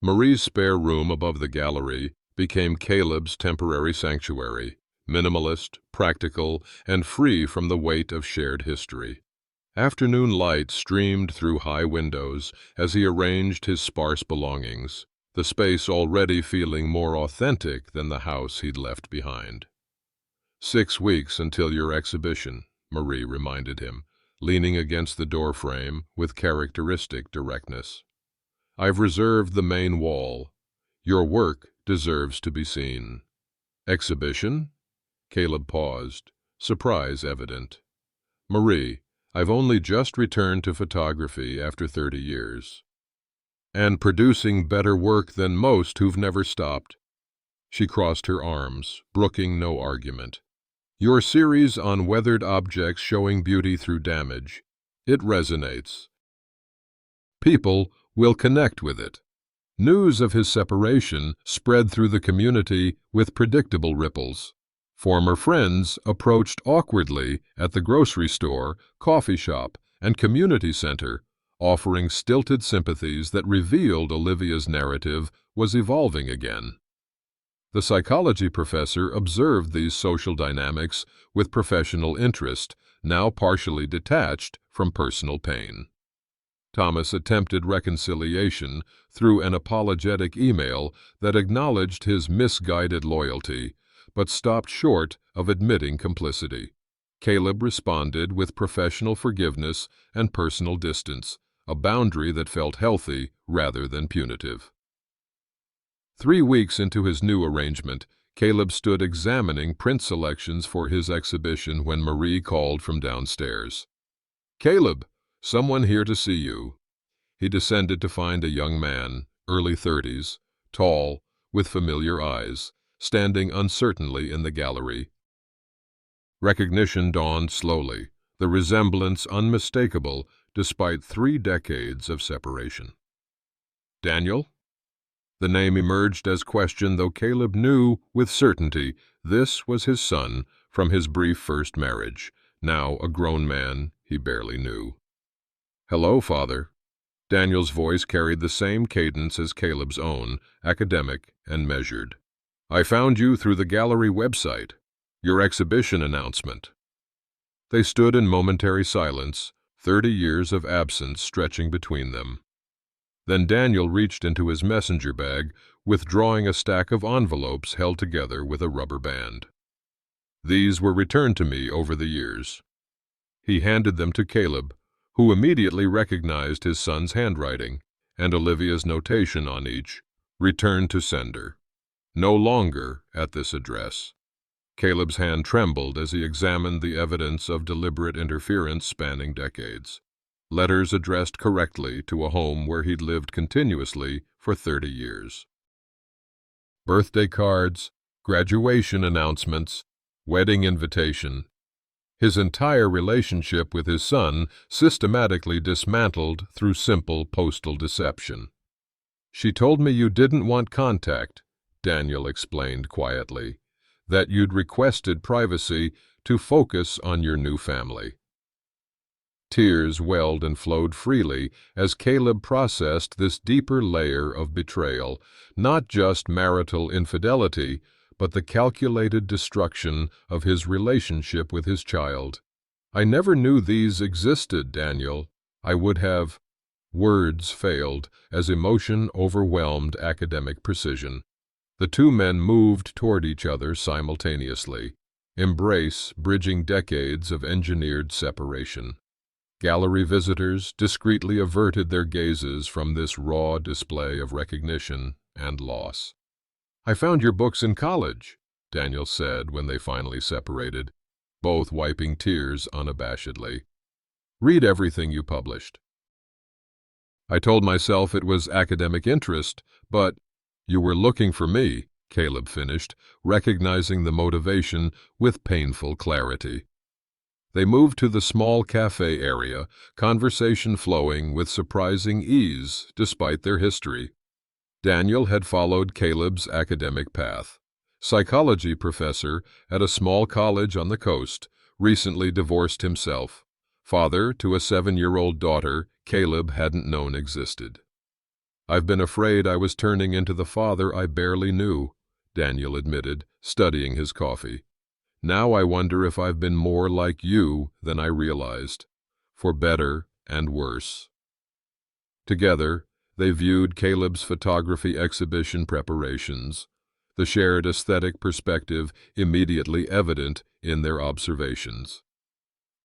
Marie's spare room above the gallery became Caleb's temporary sanctuary, minimalist, practical, and free from the weight of shared history. Afternoon light streamed through high windows as he arranged his sparse belongings, the space already feeling more authentic than the house he'd left behind. 6 weeks until your exhibition, Marie reminded him, leaning against the doorframe with characteristic directness. I've reserved the main wall. Your work deserves to be seen. Exhibition? Caleb paused, surprise evident. Marie, I've only just returned to photography after 30 years. And producing better work than most who've never stopped. She crossed her arms, brooking no argument. Your series on weathered objects showing beauty through damage, it resonates. People will connect with it. News of his separation spread through the community with predictable ripples. Former friends approached awkwardly at the grocery store, coffee shop, and community center, offering stilted sympathies that revealed Olivia's narrative was evolving again. The psychology professor observed these social dynamics with professional interest, now partially detached from personal pain. Thomas attempted reconciliation through an apologetic email that acknowledged his misguided loyalty, but stopped short of admitting complicity. Caleb responded with professional forgiveness and personal distance, a boundary that felt healthy rather than punitive. 3 weeks into his new arrangement, Caleb stood examining print selections for his exhibition when Marie called from downstairs. "Caleb, someone here to see you." He descended to find a young man, early 30s, tall, with familiar eyes, standing uncertainly in the gallery. Recognition dawned slowly, the resemblance unmistakable despite 3 decades of separation. "Daniel?" The name emerged as question, though Caleb knew with certainty this was his son from his brief first marriage, now a grown man he barely knew. "Hello, Father." Daniel's voice carried the same cadence as Caleb's own, academic and measured. "I found you through the gallery website. Your exhibition announcement." They stood in momentary silence, 30 years of absence stretching between them. Then Daniel reached into his messenger bag, withdrawing a stack of envelopes held together with a rubber band. "These were returned to me over the years." He handed them to Caleb, who immediately recognized his son's handwriting and Olivia's notation on each, "Return to sender. No longer at this address." Caleb's hand trembled as he examined the evidence of deliberate interference spanning decades. Letters addressed correctly to a home where he'd lived continuously for 30 years. Birthday cards, graduation announcements, wedding invitation. His entire relationship with his son systematically dismantled through simple postal deception. "She told me you didn't want contact," Daniel explained quietly, "that you'd requested privacy to focus on your new family." Tears welled and flowed freely as Caleb processed this deeper layer of betrayal, not just marital infidelity, but the calculated destruction of his relationship with his child. "I never knew these existed, Daniel. I would have—" Words failed as emotion overwhelmed academic precision. The 2 men moved toward each other simultaneously, embrace bridging decades of engineered separation. Gallery visitors discreetly averted their gazes from this raw display of recognition and loss. "I found your books in college," Daniel said when they finally separated, both wiping tears unabashedly. "Read everything you published." "I told myself it was academic interest, but—" "You were looking for me," Caleb finished, recognizing the motivation with painful clarity. They moved to the small cafe area, conversation flowing with surprising ease despite their history. Daniel had followed Caleb's academic path. Psychology professor at a small college on the coast, recently divorced himself. Father to a 7-year-old daughter Caleb hadn't known existed. "I've been afraid I was turning into the father I barely knew," Daniel admitted, studying his coffee. "Now I wonder if I've been more like you than I realized, for better and worse." Together, they viewed Caleb's photography exhibition preparations, the shared aesthetic perspective immediately evident in their observations.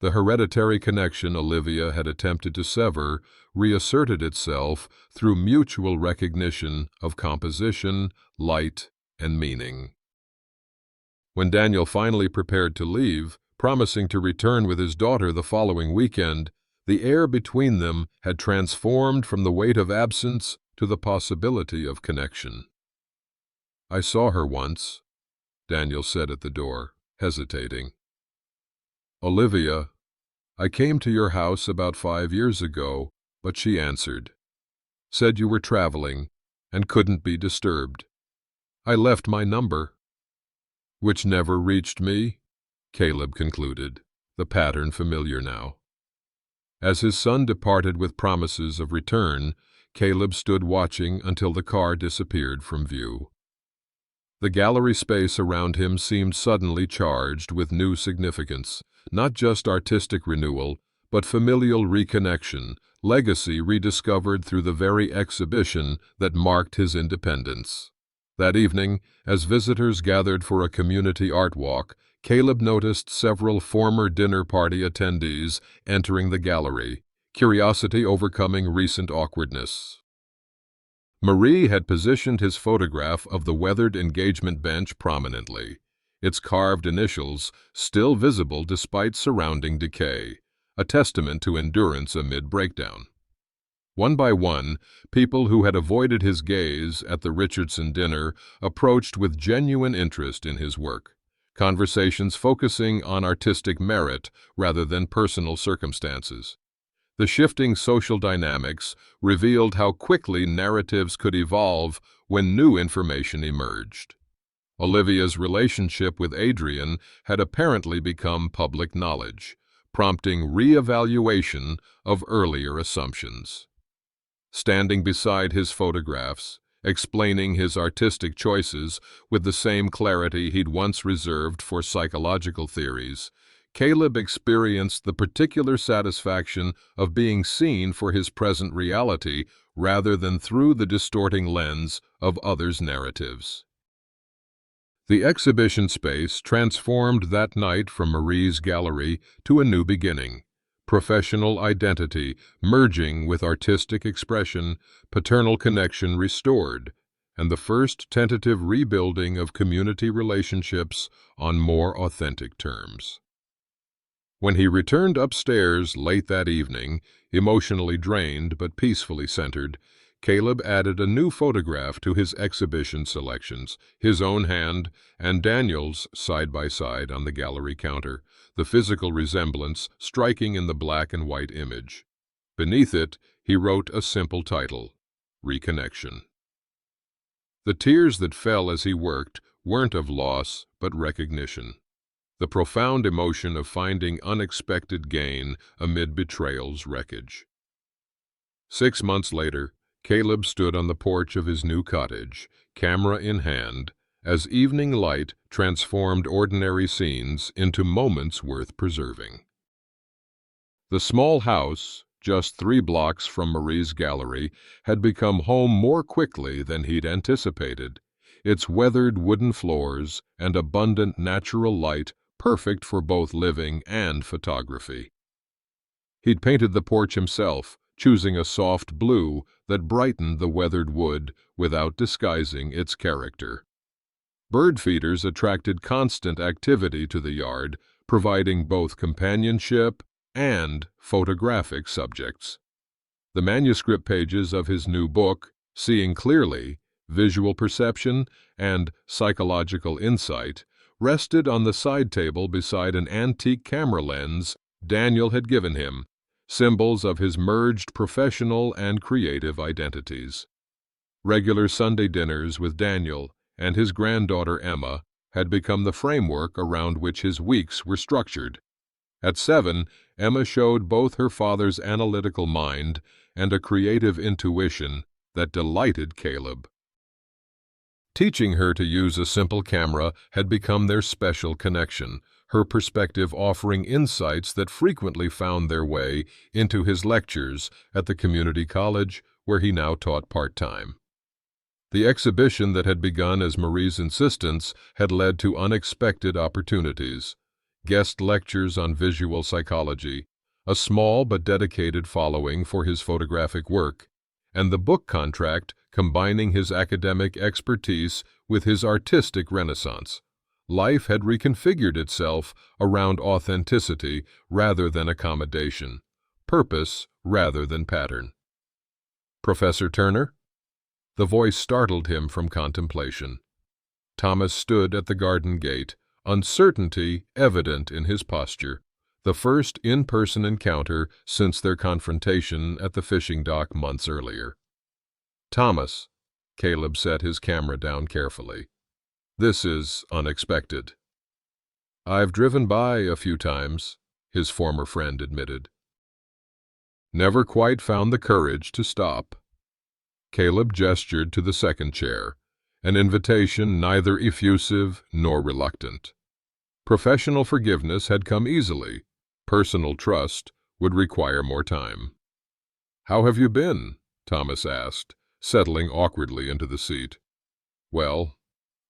The hereditary connection Olivia had attempted to sever reasserted itself through mutual recognition of composition, light, and meaning. When Daniel finally prepared to leave, promising to return with his daughter the following weekend, the air between them had transformed from the weight of absence to the possibility of connection. "I saw her once," Daniel said at the door, hesitating. "Olivia, I came to your house about 5 years ago, but she answered. Said you were traveling and couldn't be disturbed. I left my number." "Which never reached me," Caleb concluded, the pattern familiar now. As his son departed with promises of return, Caleb stood watching until the car disappeared from view. The gallery space around him seemed suddenly charged with new significance, not just artistic renewal, but familial reconnection, legacy rediscovered through the very exhibition that marked his independence. That evening, as visitors gathered for a community art walk, Caleb noticed several former dinner party attendees entering the gallery, curiosity overcoming recent awkwardness. Marie had positioned his photograph of the weathered engagement bench prominently, its carved initials still visible despite surrounding decay, a testament to endurance amid breakdown. One by one, people who had avoided his gaze at the Richardson dinner approached with genuine interest in his work, conversations focusing on artistic merit rather than personal circumstances. The shifting social dynamics revealed how quickly narratives could evolve when new information emerged. Olivia's relationship with Adrian had apparently become public knowledge, prompting re-evaluation of earlier assumptions. Standing beside his photographs, explaining his artistic choices with the same clarity he'd once reserved for psychological theories, Caleb experienced the particular satisfaction of being seen for his present reality rather than through the distorting lens of others' narratives. The exhibition space transformed that night from Marie's gallery to a new beginning. Professional identity merging with artistic expression, paternal connection restored, and the first tentative rebuilding of community relationships on more authentic terms. When he returned upstairs late that evening, emotionally drained but peacefully centered, Caleb added a new photograph to his exhibition selections, his own hand and Daniel's side by side on the gallery counter, the physical resemblance striking in the black and white image. Beneath it, he wrote a simple title, Reconnection. The tears that fell as he worked weren't of loss, but recognition. The profound emotion of finding unexpected gain amid betrayal's wreckage. 6 months later, Caleb stood on the porch of his new cottage, camera in hand, as evening light transformed ordinary scenes into moments worth preserving. The small house, just 3 blocks from Marie's gallery, had become home more quickly than he'd anticipated, its weathered wooden floors and abundant natural light perfect for both living and photography. He'd painted the porch himself, choosing a soft blue that brightened the weathered wood without disguising its character. Bird feeders attracted constant activity to the yard, providing both companionship and photographic subjects. The manuscript pages of his new book, Seeing Clearly, Visual Perception and Psychological Insight, rested on the side table beside an antique camera lens Daniel had given him, symbols of his merged professional and creative identities. Regular Sunday dinners with Daniel and his granddaughter Emma had become the framework around which his weeks were structured. At 7, Emma showed both her father's analytical mind and a creative intuition that delighted Caleb. Teaching her to use a simple camera had become their special connection, her perspective offering insights that frequently found their way into his lectures at the community college where he now taught part-time. The exhibition that had begun as Marie's insistence had led to unexpected opportunities, guest lectures on visual psychology, a small but dedicated following for his photographic work, and the book contract combining his academic expertise with his artistic renaissance. Life had reconfigured itself around authenticity rather than accommodation, purpose rather than pattern. Professor Turner? The voice startled him from contemplation. Thomas stood at the garden gate, uncertainty evident in his posture, the first in-person encounter since their confrontation at the fishing dock months earlier. Thomas, Caleb set his camera down carefully. This is unexpected. I've driven by a few times, his former friend admitted. never quite found the courage to stop. Caleb gestured to the second chair, an invitation neither effusive nor reluctant. Professional forgiveness had come easily. Personal trust would require more time. "How have you been?" Thomas asked, settling awkwardly into the seat. "Well,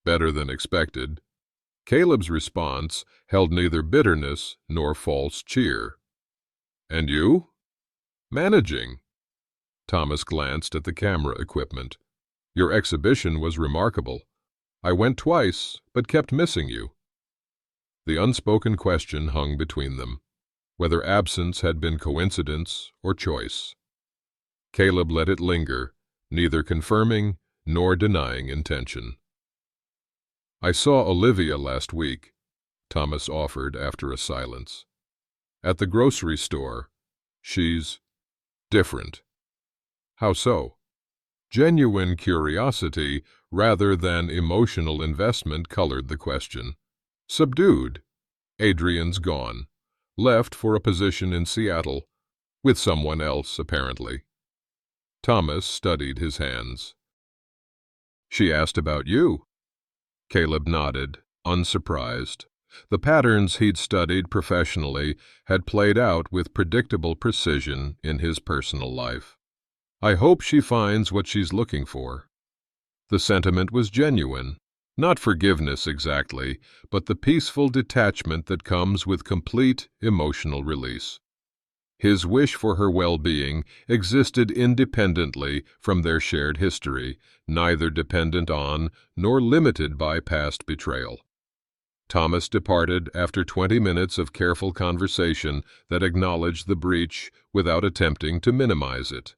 better than expected." Caleb's response held neither bitterness nor false cheer. "And you?" "Managing." Thomas glanced at the camera equipment. "Your exhibition was remarkable. I went twice, but kept missing you." The unspoken question hung between them, whether absence had been coincidence or choice. Caleb let it linger, neither confirming nor denying intention. "I saw Olivia last week," Thomas offered after a silence. "At the grocery store. She's different." "How so?" Genuine curiosity rather than emotional investment colored the question. "Subdued. Adrian's gone. Left for a position in Seattle. With someone else, apparently." Thomas studied his hands. "She asked about you." Caleb nodded, unsurprised. The patterns he'd studied professionally had played out with predictable precision in his personal life. "I hope she finds what she's looking for." The sentiment was genuine. Not forgiveness exactly, but the peaceful detachment that comes with complete emotional release. His wish for her well-being existed independently from their shared history, neither dependent on nor limited by past betrayal. Thomas departed after 20 minutes of careful conversation that acknowledged the breach without attempting to minimize it.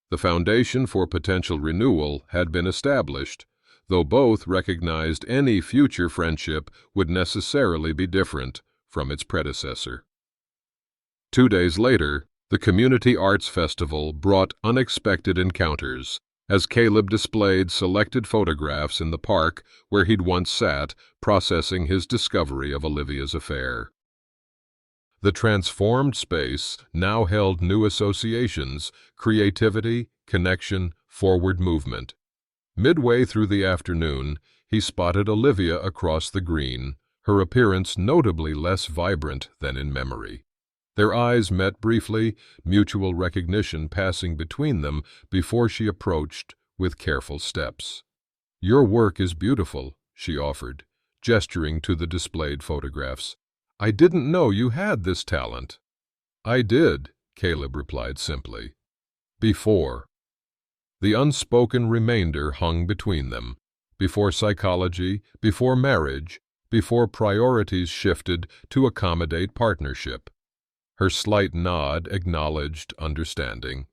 The foundation for potential renewal had been established, though both recognized any future friendship would necessarily be different from its predecessor. 2 days later, the Community Arts Festival brought unexpected encounters as Caleb displayed selected photographs in the park where he'd once sat, processing his discovery of Olivia's affair. The transformed space now held new associations, creativity, connection, forward movement. Midway through the afternoon, he spotted Olivia across the green, her appearance notably less vibrant than in memory. Their eyes met briefly, mutual recognition passing between them before she approached with careful steps. "Your work is beautiful," she offered, gesturing to the displayed photographs. "I didn't know you had this talent." "I did," Caleb replied simply. "Before." The unspoken remainder hung between them. Before psychology, before marriage, before priorities shifted to accommodate partnership. Her slight nod acknowledged understanding.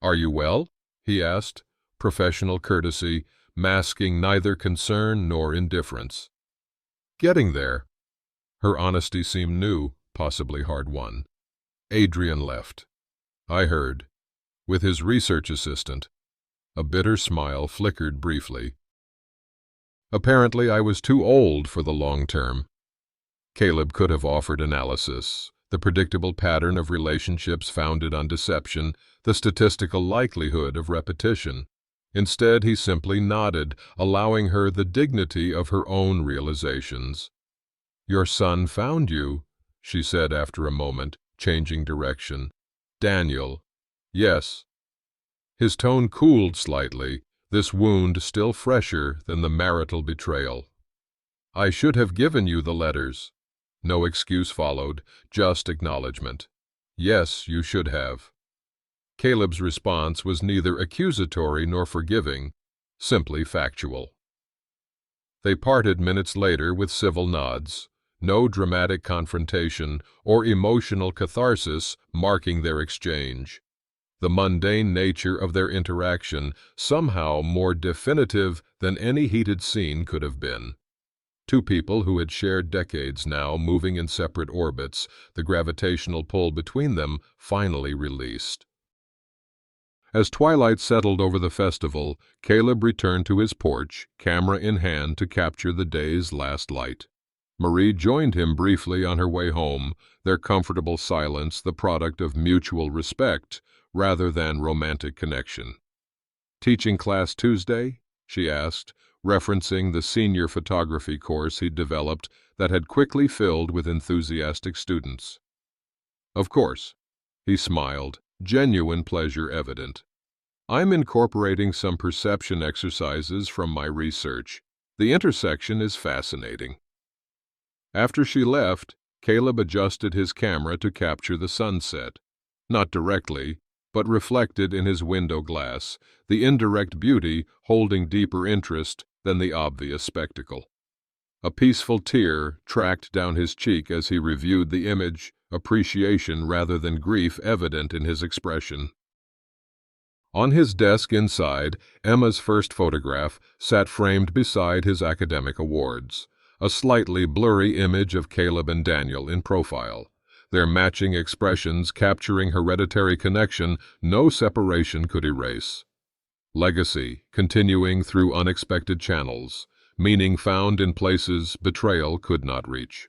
"Are you well?" he asked, professional courtesy masking neither concern nor indifference. "Getting there." Her honesty seemed new, possibly hard-won. "Adrian left." "I heard. With his research assistant." A bitter smile flickered briefly. "Apparently I was too old for the long term." Caleb could have offered analysis, the predictable pattern of relationships founded on deception, the statistical likelihood of repetition. Instead, he simply nodded, allowing her the dignity of her own realizations. "Your son found you," she said after a moment, changing direction. "Daniel." "Yes." His tone cooled slightly, this wound still fresher than the marital betrayal. "I should have given you the letters." No excuse followed, just acknowledgement. "Yes, you should have." Caleb's response was neither accusatory nor forgiving, simply factual. They parted minutes later with civil nods, no dramatic confrontation or emotional catharsis marking their exchange. The mundane nature of their interaction somehow more definitive than any heated scene could have been. Two people who had shared decades now moving in separate orbits, the gravitational pull between them finally released. As twilight settled over the festival, Caleb returned to his porch, camera in hand to capture the day's last light. Marie joined him briefly on her way home, their comfortable silence the product of mutual respect rather than romantic connection. "Teaching class Tuesday?" she asked, referencing the senior photography course he'd developed that had quickly filled with enthusiastic students. "Of course," he smiled, genuine pleasure evident. "I'm incorporating some perception exercises from my research. The intersection is fascinating." After she left, Caleb adjusted his camera to capture the sunset. Not directly, but reflected in his window glass, the indirect beauty holding deeper interest than the obvious spectacle. A peaceful tear tracked down his cheek as he reviewed the image, appreciation rather than grief evident in his expression. On his desk inside, Emma's first photograph sat framed beside his academic awards, a slightly blurry image of Caleb and Daniel in profile, their matching expressions capturing hereditary connection no separation could erase. Legacy continuing through unexpected channels, meaning found in places betrayal could not reach.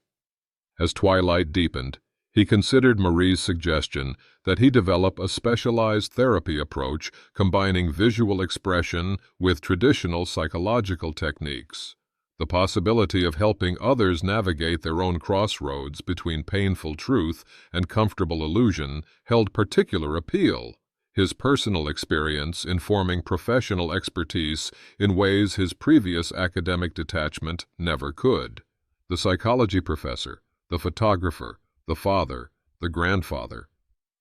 As twilight deepened, he considered Marie's suggestion that he develop a specialized therapy approach combining visual expression with traditional psychological techniques. The possibility of helping others navigate their own crossroads between painful truth and comfortable illusion held particular appeal, his personal experience informing professional expertise in ways his previous academic detachment never could. The psychology professor, the photographer, the father, the grandfather.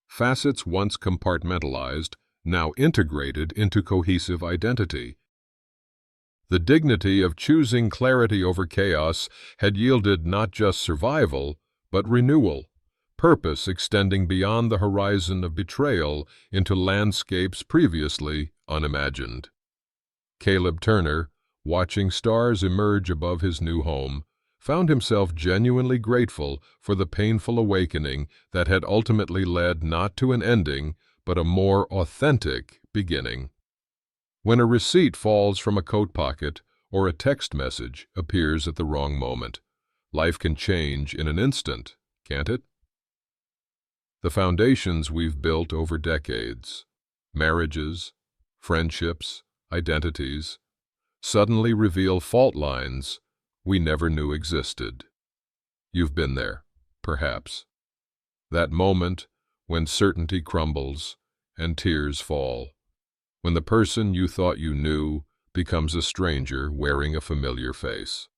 Facets once compartmentalized, now integrated into cohesive identity. The dignity of choosing clarity over chaos had yielded not just survival, but renewal, purpose extending beyond the horizon of betrayal into landscapes previously unimagined. Caleb Turner, watching stars emerge above his new home, found himself genuinely grateful for the painful awakening that had ultimately led not to an ending, but a more authentic beginning. When a receipt falls from a coat pocket or a text message appears at the wrong moment, life can change in an instant, can't it? The foundations we've built over decades, marriages, friendships, identities, suddenly reveal fault lines we never knew existed. You've been there, perhaps. That moment when certainty crumbles and tears fall, when the person you thought you knew becomes a stranger wearing a familiar face.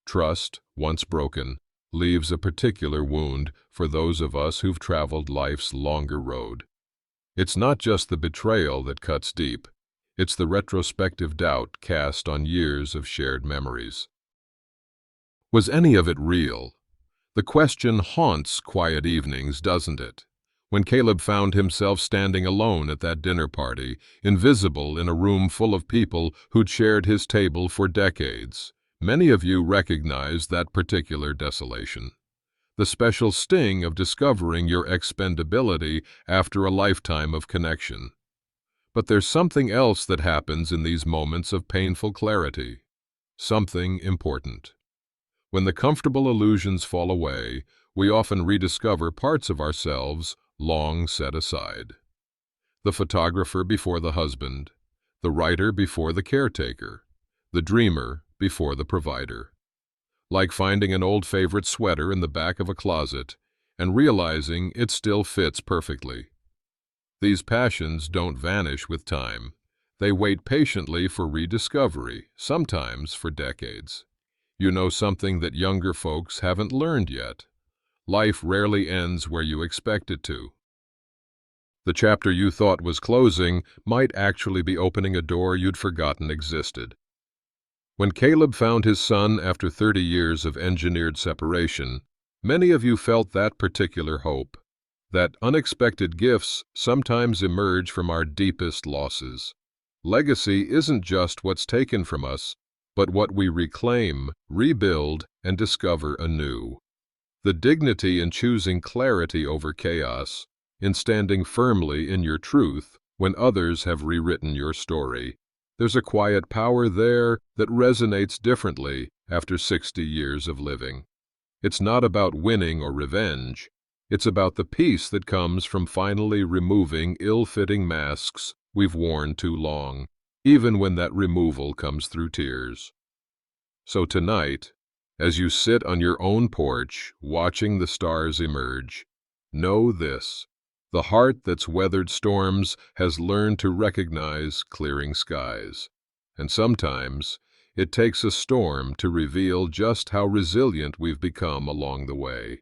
Trust, once broken, leaves a particular wound for those of us who've traveled life's longer road. It's not just the betrayal that cuts deep, it's the retrospective doubt cast on years of shared memories. Was any of it real? The question haunts quiet evenings, doesn't it? When Caleb found himself standing alone at that dinner party, invisible in a room full of people who'd shared his table for decades, many of you recognized that particular desolation. The special sting of discovering your expendability after a lifetime of connection. But there's something else that happens in these moments of painful clarity. Something important. When the comfortable illusions fall away, we often rediscover parts of ourselves long set aside. The photographer before the husband, the writer before the caretaker, the dreamer before the provider. Like finding an old favorite sweater in the back of a closet and realizing it still fits perfectly. These passions don't vanish with time. They wait patiently for rediscovery, sometimes for decades. You know something that younger folks haven't learned yet. Life rarely ends where you expect it to. The chapter you thought was closing might actually be opening a door you'd forgotten existed. When Caleb found his son after 30 years of engineered separation, many of you felt that particular hope, that unexpected gifts sometimes emerge from our deepest losses. Legacy isn't just what's taken from us, but what we reclaim, rebuild, and discover anew. The dignity in choosing clarity over chaos, in standing firmly in your truth when others have rewritten your story. There's a quiet power there that resonates differently after 60 years of living. It's not about winning or revenge. It's about the peace that comes from finally removing ill-fitting masks we've worn too long, even when that removal comes through tears. So tonight, as you sit on your own porch, watching the stars emerge, know this: the heart that's weathered storms has learned to recognize clearing skies. And sometimes, it takes a storm to reveal just how resilient we've become along the way.